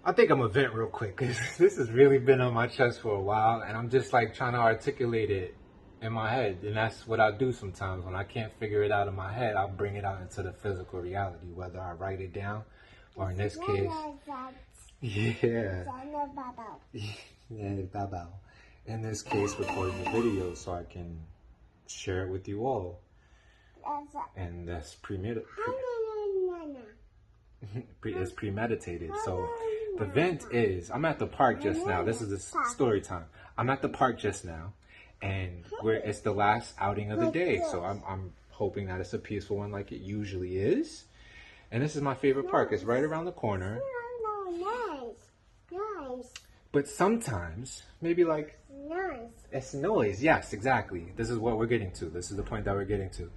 I think I'm gonna vent real quick because this has really been on my chest for a while, and I'm just like trying to articulate it in my head. And that's what I do sometimes when I can't figure it out in my head. I'll bring it out into the physical reality, whether I write it down or in this case, yeah, yeah, baba. In this case, recording the video so I can share it with you all. And that's it's premeditated. So the vent is, I'm at the park just now. This is the story time. I'm at the park just now, and it's the last outing of the day. So I'm hoping that it's a peaceful one like it usually is. And this is my favorite park. It's right around the corner. Nice. But sometimes, maybe like, it's noise. Yes, exactly. This is what we're getting to. This is the point that we're getting to.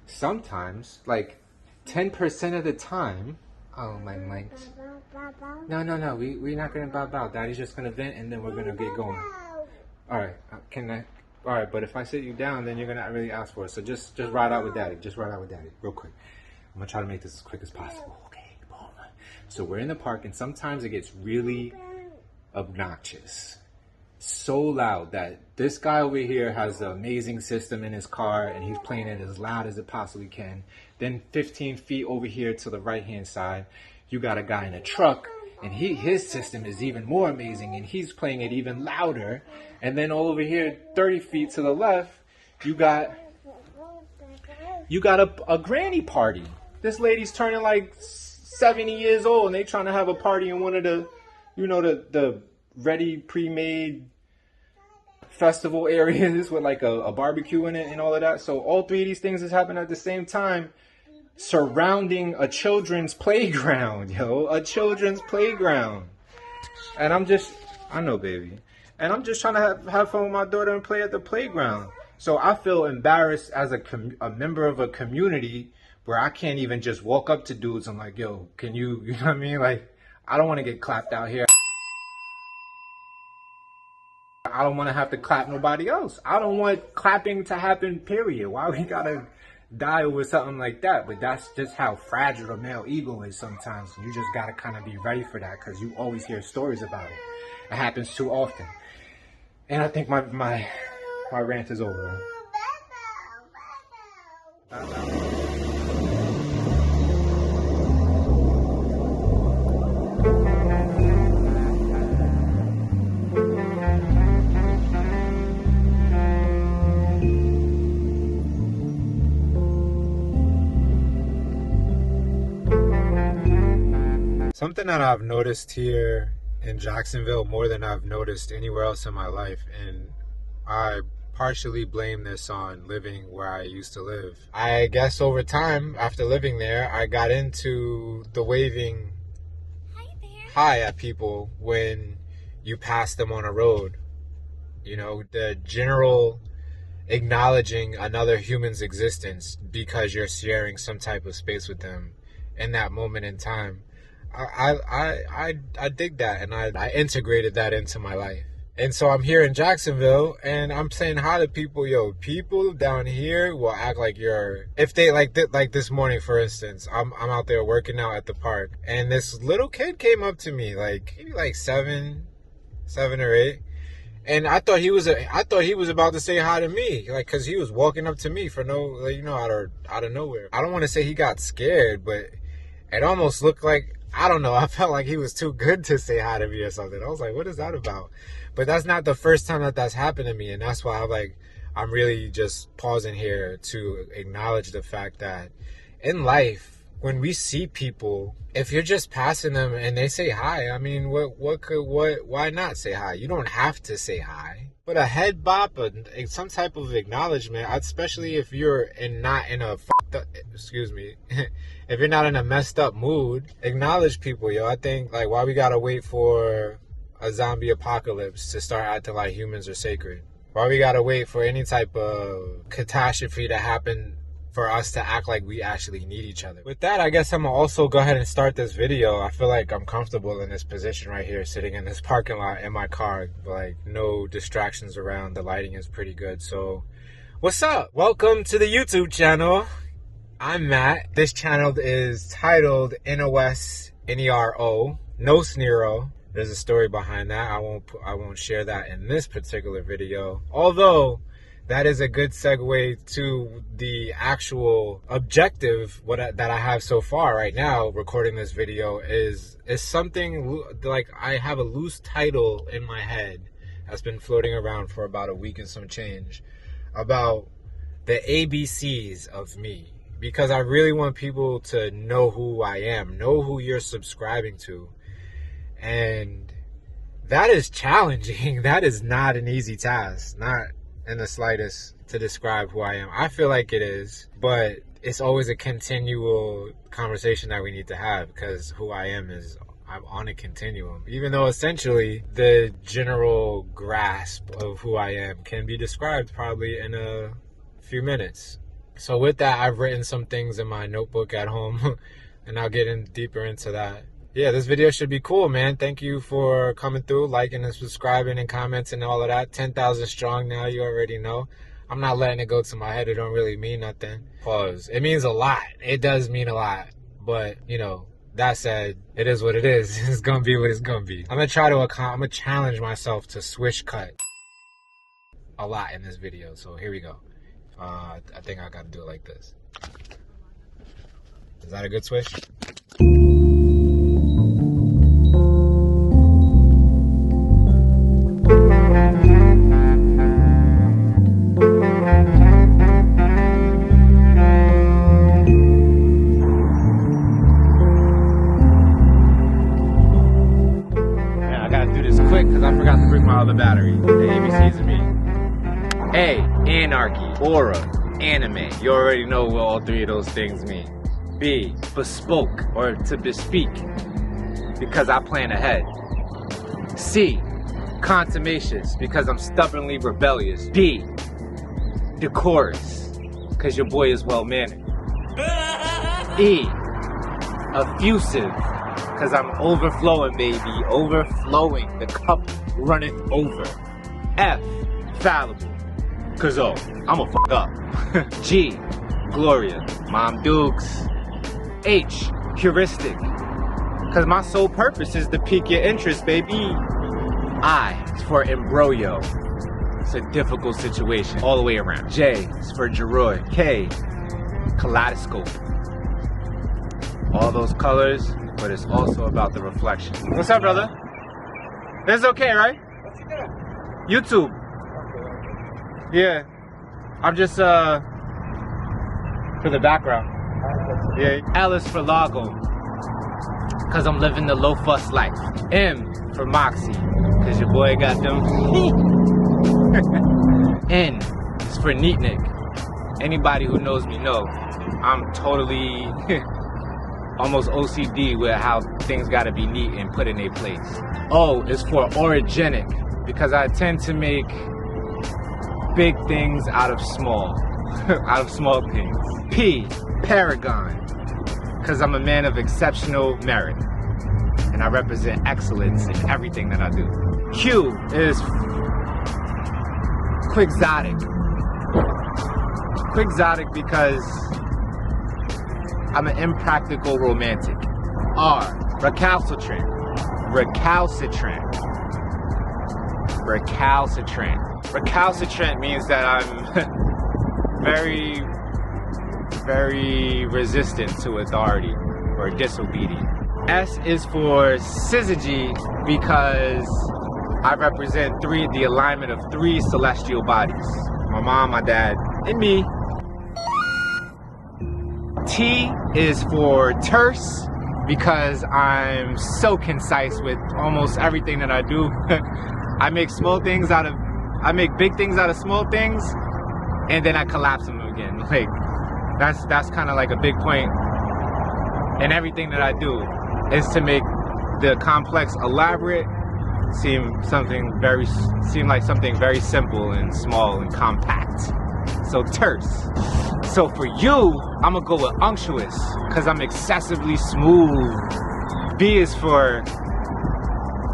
Sometimes, like 10% of the time, oh, my mics. No, we're not going to bow bow. Daddy's just going to vent and then we're going to get going. All right, all right, but if I sit you down, then you're going to not really ask for it. So just ride out with Daddy. Just ride out with Daddy, real quick. I'm going to try to make this as quick as possible. Okay, boom. So we're in the park, and sometimes it gets really obnoxious. So loud that this guy over here has an amazing system in his car, and he's playing it as loud as it possibly can. Then 15 feet over here to the right-hand side, you got a guy in a truck, and his system is even more amazing, and he's playing it even louder. And then all over here, 30 feet to the left, you got a granny party. This lady's turning like 70 years old, and they trying to have a party in one of the, the ready pre-made festival areas with like a barbecue in it and all of that. So all three of these things is happening at the same time, surrounding a children's playground, a children's playground. And I know, baby. And I'm just trying to have fun with my daughter and play at the playground. So I feel embarrassed as a member of a community where I can't even just walk up to dudes. I'm like, yo, can you know what I mean? Like, I don't want to get clapped out here. I don't want to have to clap nobody else. I don't want clapping to happen, period. Why we gotta die over something like that? But that's just how fragile the male ego is sometimes. You just gotta kind of be ready for that because you always hear stories about it. It happens too often. And I think my rant is over. Something that I've noticed here in Jacksonville more than I've noticed anywhere else in my life, and I partially blame this on living where I used to live. I guess over time, after living there, I got into the waving hi at people when you pass them on a road. The general acknowledging another human's existence because you're sharing some type of space with them in that moment in time. I dig that, and I integrated that into my life. And so I'm here in Jacksonville, and I'm saying hi to people. People down here will act like if they like this morning, for instance, I'm out there working out at the park, and this little kid came up to me, maybe 7 or 8, and I thought he was about to say hi to me, because he was walking up to me for out of nowhere. I don't want to say he got scared, but it almost looked like, I don't know, I felt like he was too good to say hi to me or something. I was like, what is that about? But that's not the first time that's happened to me. And that's why I'm really just pausing here to acknowledge the fact that in life, when we see people, if you're just passing them and they say hi, I mean, why not say hi? You don't have to say hi. But a head bop, some type of acknowledgement, especially if you're not in a if you're not in a messed up mood, acknowledge people, I think, why we gotta wait for a zombie apocalypse to start acting like humans are sacred? Why we gotta wait for any type of catastrophe to happen for us to act like we actually need each other? With that, I guess I'm gonna also go ahead and start this video. I feel like I'm comfortable in this position right here, sitting in this parking lot in my car, no distractions around. The lighting is pretty good. So what's up? Welcome to the YouTube channel. I'm Matt. This channel is titled NOS NERO. no Snero. There's a story behind that. I won't share that in this particular video. Although that is a good segue to the actual objective that I have so far right now recording this video is something like I have a loose title in my head that's been floating around for about a week and some change about the ABCs of me, because I really want people to know who I am, know who you're subscribing to. And that is challenging. That is not an easy task, not in the slightest, to describe who I am. I feel like it is, but it's always a continual conversation that we need to have, because who I am is, I'm on a continuum. Even though essentially the general grasp of who I am can be described probably in a few minutes. So with that, I've written some things in my notebook at home and I'll get in deeper into that. Yeah, this video should be cool, man. Thank you for coming through, liking and subscribing and comments and all of that. 10,000 strong now, you already know. I'm not letting it go to my head. It don't really mean nothing. Pause. It means a lot. It does mean a lot. But, you know, that said, it is what it is. It's gonna be what it's gonna be. I'm gonna challenge myself to swish cut a lot in this video. So here we go. I think I gotta do it like this. Is that a good swish? Man, I gotta do this quick because I forgot to bring my other battery. The ABCs of me. A, anarchy, aura, anime. You already know what all three of those things mean. B, bespoke, or to bespeak, because I plan ahead. C, contumacious, because I'm stubbornly rebellious. D, decorous, because your boy is well-mannered. E, effusive, because I'm overflowing, baby. Overflowing, the cup runneth over. F, fallible, cause I'ma fuck up. G, Gloria, Mom Dukes. H, heuristic, cause my sole purpose is to pique your interest, baby. I is for embroyo. It's a difficult situation all the way around. J is for Geroy. K, kaleidoscope. All those colors, but it's also about the reflection. What's up, brother? It's okay, right? YouTube. Yeah, I'm just for the background. Yeah. L is for Lago, cause I'm living the low fuss life. M for Moxie, cause your boy got them. N is for Neatnik. Anybody who knows me know I'm totally almost OCD with how things gotta be neat and put in their place. O is for orogenic, because I tend to make big things out of small things. P, paragon, because I'm a man of exceptional merit and I represent excellence in everything that I do. Q is quixotic. Quixotic because I'm an impractical romantic. R, recalcitrant. Recalcitrant. Recalcitrant means that I'm very, very resistant to authority or disobedient. S is for syzygy because I represent the alignment of three celestial bodies. My mom, my dad, and me. T is for terse because I'm so concise with almost everything that I do. I make big things out of small things, and then I collapse them again. Like, that's kind of like a big point in everything that I do, is to make the complex elaborate seem like something very simple and small and compact. So terse. So for you, I'm gonna go with unctuous because I'm excessively smooth. B is for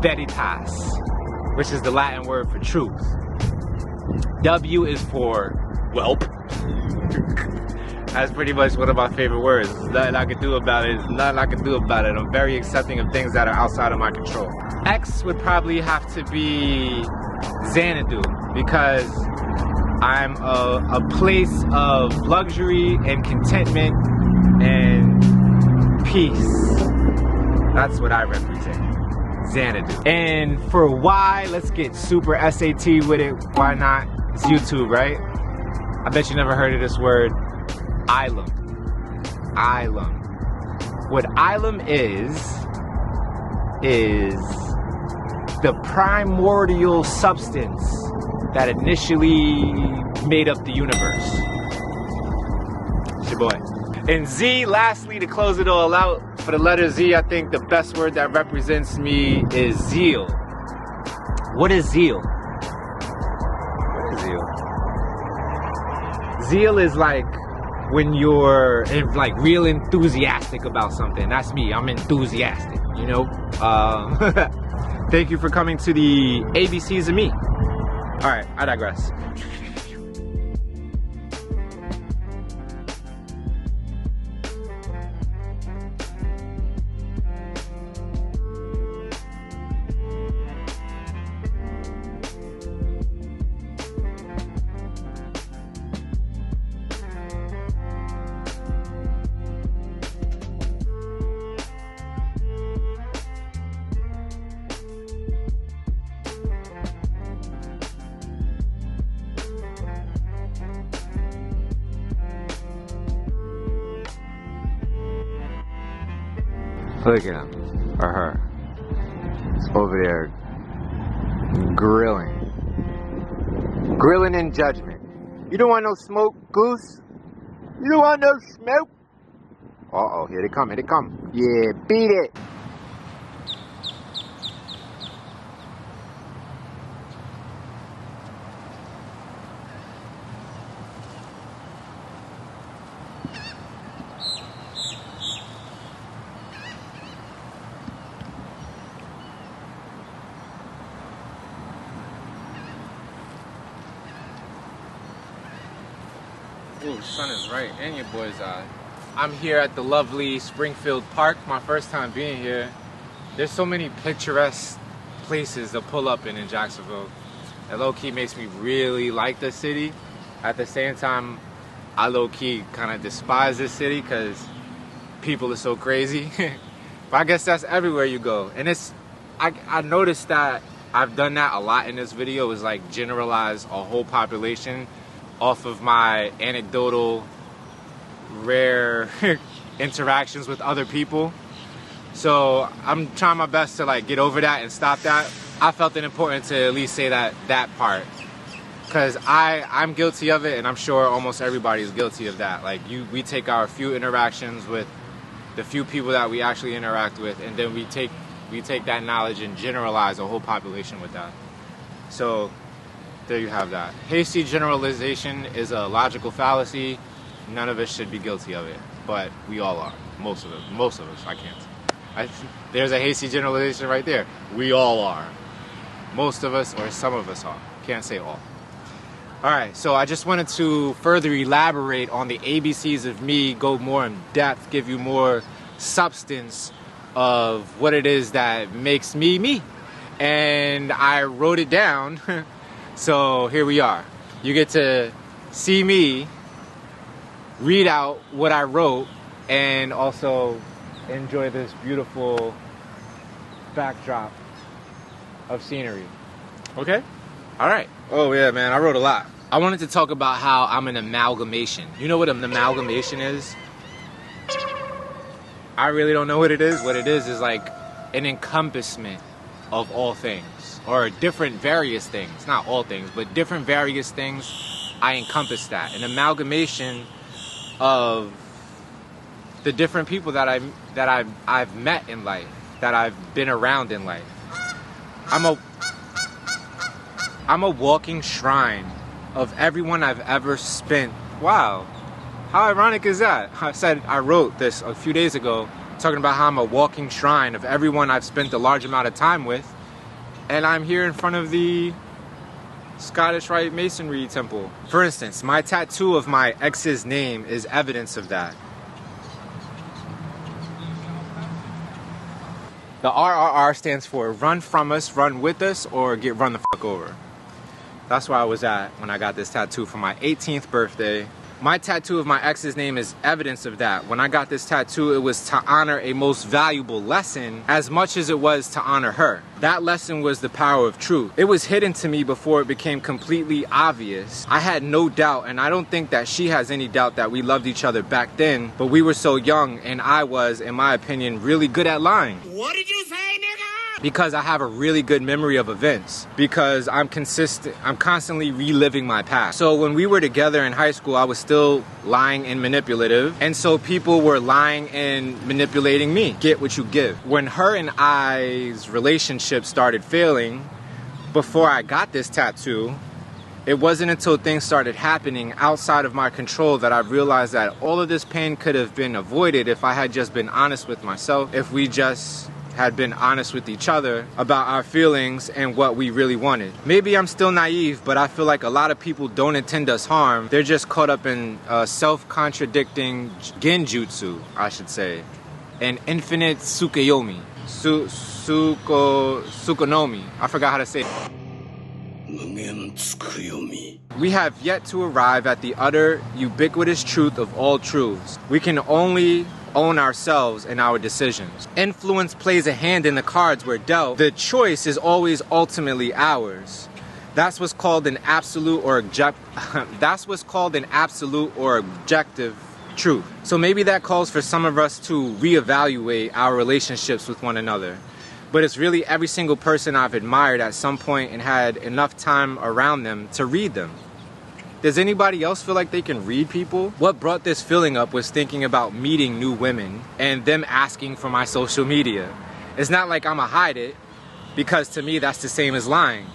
veritas, which is the Latin word for truth. W is for whelp. That's pretty much one of my favorite words. There's nothing I can do about it. There's nothing I can do about it. I'm very accepting of things that are outside of my control. X would probably have to be Xanadu, because I'm a place of luxury and contentment and peace. That's what I represent. Xanadu. And for Y, let's get super SAT with it. Why not? It's YouTube, right? I bet you never heard of this word. Ilum. Ilum. What ilum is the primordial substance that initially made up the universe. It's your boy. And Z, lastly, to close it all out, for the letter Z, I think the best word that represents me is zeal. What is zeal? What is zeal? Zeal is like when you're like real enthusiastic about something. That's me. I'm enthusiastic, you know? Thank you for coming to the ABCs of me. All right, I digress. Look at him, or her, over there, grilling in judgment. You don't want no smoke, goose? You don't want no smoke? Uh-oh, here they come, Yeah, beat it. Ooh, sun is right in your boy's eye. I'm here at the lovely Springfield Park, my first time being here. There's so many picturesque places to pull up in Jacksonville. It low-key makes me really like the city. At the same time, I low-key kind of despise this city because people are so crazy. But I guess that's everywhere you go. And I noticed that I've done that a lot in this video, is like generalize a whole population off of my anecdotal, rare interactions with other people. So I'm trying my best to like get over that and stop that. I felt it important to at least say that part, because I'm guilty of it, and I'm sure almost everybody is guilty of that. Like we take our few interactions with the few people that we actually interact with, and then we take that knowledge and generalize a whole population with that. So there you have that. Hasty generalization is a logical fallacy. None of us should be guilty of it, but we all are. Most of us. I can't. There's a hasty generalization right there. We all are. Most of us, or some of us are. Can't say all. All right, so I just wanted to further elaborate on the ABCs of me, go more in depth, give you more substance of what it is that makes me me. And I wrote it down. So here we are. You get to see me read out what I wrote and also enjoy this beautiful backdrop of scenery. Okay? All right. Oh yeah, man, I wrote a lot. I wanted to talk about how I'm an amalgamation. You know what an amalgamation is? I really don't know what it is. What it is like an encompassment of all things, or different various things. Not all things, but different various things. I encompass that. An amalgamation of the different people that I've met in life, that I've been around in life. I'm a walking shrine of everyone I've ever spent. Wow, how ironic is that? I wrote this a few days ago, talking about how I'm a walking shrine of everyone I've spent a large amount of time with, and I'm here in front of the Scottish Rite Masonry Temple. For instance, my tattoo of my ex's name is evidence of that. The RRR stands for run from us, run with us, or get run the fuck over. That's where I was at when I got this tattoo for my 18th birthday. My tattoo of my ex's name is evidence of that. When I got this tattoo, it was to honor a most valuable lesson as much as it was to honor her. That lesson was the power of truth. It was hidden to me before it became completely obvious. I had no doubt, and I don't think that she has any doubt that we loved each other back then, but we were so young, and I was, in my opinion, really good at lying. What did you say, nigga? Because I have a really good memory of events. Because I'm constantly reliving my past. So when we were together in high school, I was still lying and manipulative. And so people were lying and manipulating me. Get what you give. When her and I's relationship started failing, before I got this tattoo, it wasn't until things started happening outside of my control that I realized that all of this pain could have been avoided if I had just been honest with myself, if we just had been honest with each other about our feelings and what we really wanted. Maybe I'm still naive, but I feel like a lot of people don't intend us harm. They're just caught up in self-contradicting genjutsu, I should say, and infinite tsukuyomi. Tsukunomi. I forgot how to say it. We have yet to arrive at the utter, ubiquitous truth of all truths. We can only own ourselves and our decisions. Influence plays a hand in the cards we're dealt. The choice is always ultimately ours. That's what's called an absolute or objective truth. So maybe that calls for some of us to reevaluate our relationships with one another. But it's really every single person I've admired at some point and had enough time around them to read them. Does anybody else feel like they can read people? What brought this feeling up was thinking about meeting new women and them asking for my social media. It's not like I'ma hide it, because to me that's the same as lying.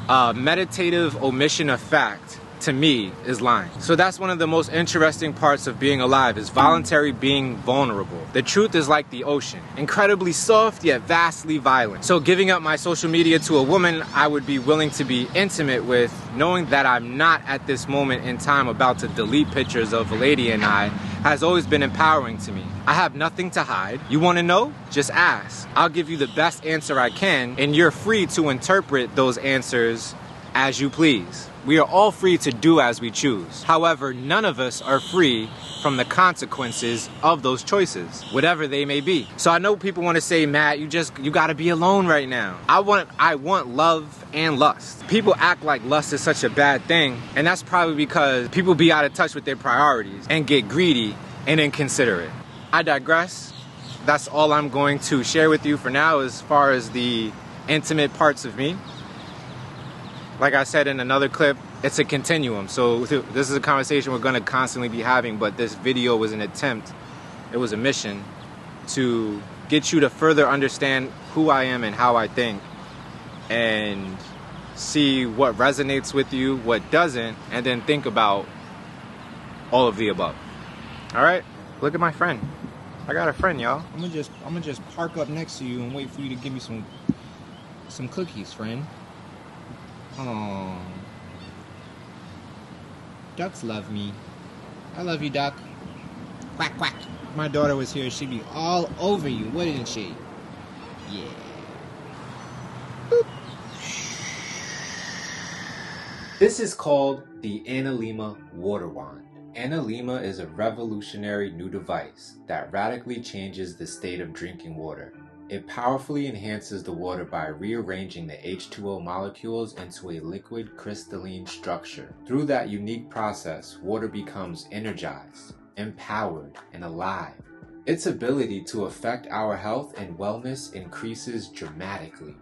Meditative omission of fact, to me, is lying. So that's one of the most interesting parts of being alive, is voluntary being vulnerable. The truth is like the ocean, incredibly soft yet vastly violent. So giving up my social media to a woman I would be willing to be intimate with, knowing that I'm not at this moment in time about to delete pictures of a lady and I, has always been empowering to me. I have nothing to hide. You want to know? Just ask. I'll give you the best answer I can, and you're free to interpret those answers as you please. We are all free to do as we choose. However, none of us are free from the consequences of those choices, whatever they may be. So I know people want to say, Matt, you gotta be alone right now. I want love and lust. People act like lust is such a bad thing, and that's probably because people be out of touch with their priorities and get greedy and inconsiderate. I digress. That's all I'm going to share with you for now as far as the intimate parts of me. Like I said in another clip, it's a continuum. So this is a conversation we're going to constantly be having, but this video was an attempt, it was a mission to get you to further understand who I am and how I think, and see what resonates with you, what doesn't, and then think about all of the above. All right, look at my friend. I got a friend, y'all. I'm gonna just park up next to you and wait for you to give me some cookies, friend. Oh, ducks love me. I love you, duck. Quack, quack. If my daughter was here, she'd be all over you, wouldn't she? Yeah. Boop. This is called the Analema Water Wand. Analema is a revolutionary new device that radically changes the state of drinking water. It powerfully enhances the water by rearranging the H2O molecules into a liquid crystalline structure. Through that unique process, water becomes energized, empowered, and alive. Its ability to affect our health and wellness increases dramatically.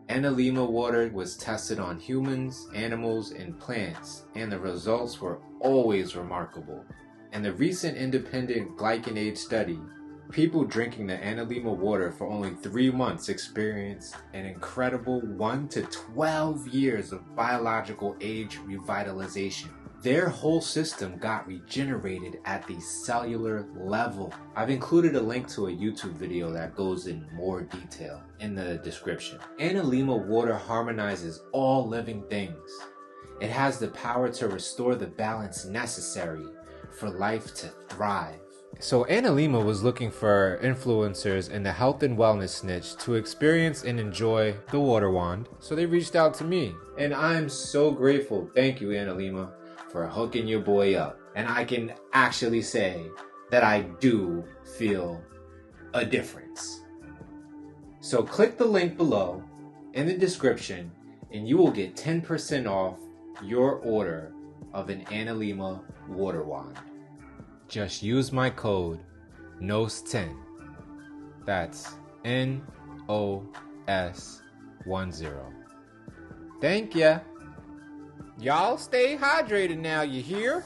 Analema water was tested on humans, animals, and plants, and the results were always remarkable. In the recent independent glycinate study, people drinking the Analema water for only 3 months experienced an incredible 1 to 12 years of biological age revitalization. Their whole system got regenerated at the cellular level. I've included a link to a YouTube video that goes in more detail in the description. Analema water harmonizes all living things. It has the power to restore the balance necessary for life to thrive. So Annalima was looking for influencers in the health and wellness niche to experience and enjoy the water wand. So they reached out to me. And I'm so grateful, thank you Annalima, for hooking your boy up. And I can actually say that I do feel a difference. So click the link below in the description and you will get 10% off your order of an Annalima water wand. Just use my code NOS10. That's NOS10. Thank ya. Y'all stay hydrated now, you hear?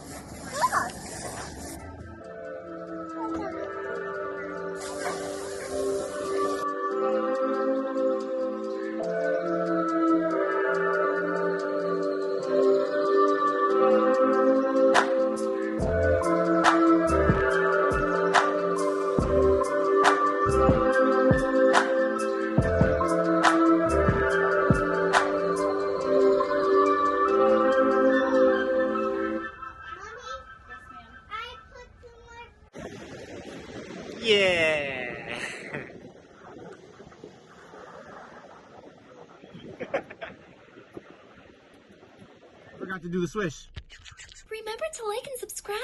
Yeah. Forgot to do the swish. Remember to like and subscribe.